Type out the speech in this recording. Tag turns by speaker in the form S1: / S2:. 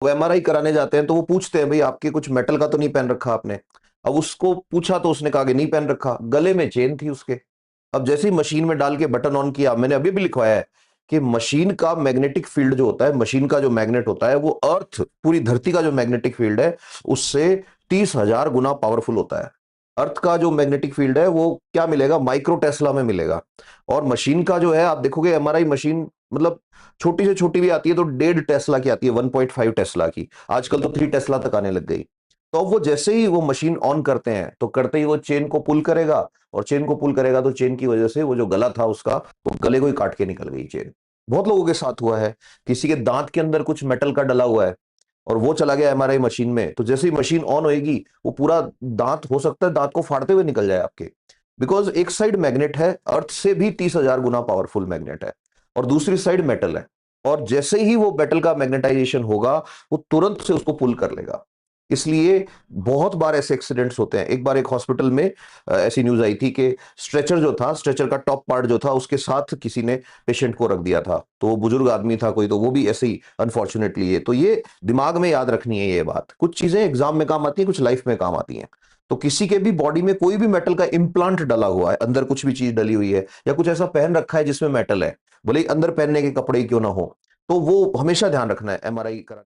S1: वो एमआरआई कराने जाते हैं तो वो पूछते हैं भाई आपके कुछ मेटल का तो नहीं पहन रखा आपने। अब उसको पूछा तो उसने कहा कि नहीं पहन रखा, गले में चेन थी उसके। अब जैसे ही मशीन में डाल के बटन ऑन किया, मैंने अभी भी लिखवाया है कि मशीन का मैग्नेटिक फील्ड जो होता है, मशीन का जो मैग्नेट होता है वो अर्थ, पूरी धरती का जो मैग्नेटिक फील्ड है उससे 30,000 गुना पावरफुल होता है। अर्थ का जो मैग्नेटिक फील्ड है वो क्या मिलेगा, माइक्रो टेस्ला में मिलेगा। और मशीन का जो है आप देखोगे एमआरआई मशीन, मतलब छोटी से छोटी भी आती है तो 1.5 टेस्ला की आती है, 1.5 टेस्ला की, आजकल तो 3 टेस्ला तक आने लग गई। तो अब वो जैसे ही वो मशीन ऑन करते हैं तो करते ही वो चेन को पुल करेगा, और चेन को पुल करेगा तो चेन की वजह से वो जो गला था उसका, वो गले को ही काट के निकल गई चेन। बहुत लोगों के साथ हुआ है। किसी के दांत के अंदर कुछ मेटल का डला हुआ है और वो चला गया एमआरआई मशीन में, तो जैसे ही मशीन ऑन होएगी वो पूरा दांत, हो सकता है दांत को फाड़ते हुए निकल जाए आपके। बिकॉज एक साइड मैग्नेट है, अर्थ से भी 30,000 गुना पावरफुल मैग्नेट है, और दूसरी साइड मेटल है। और जैसे ही वो मेटल का मैग्नेटाइजेशन होगा वो तुरंत से उसको पुल कर लेगा। इसलिए बहुत बार ऐसे एक्सीडेंट्स होते हैं। एक बार एक हॉस्पिटल में ऐसी न्यूज आई थी कि स्ट्रेचर जो था, स्ट्रेचर का टॉप पार्ट जो था उसके साथ किसी ने पेशेंट को रख दिया था, तो वो बुजुर्ग आदमी था कोई, तो वो भी ऐसे ही अनफॉर्चुनेटली है। तो ये दिमाग में याद रखनी है ये बात, कुछ चीजें एग्जाम में काम आती हैं, कुछ लाइफ में काम आती हैं। तो किसी के भी बॉडी में कोई भी मेटल का इम्प्लांट डला हुआ है, अंदर कुछ भी चीज डली हुई है, या कुछ ऐसा पहन रखा है जिसमें मेटल है, भले ही अंदर पहनने के कपड़े ही क्यों ना हो, तो वो हमेशा ध्यान रखना है एमआरआई करा।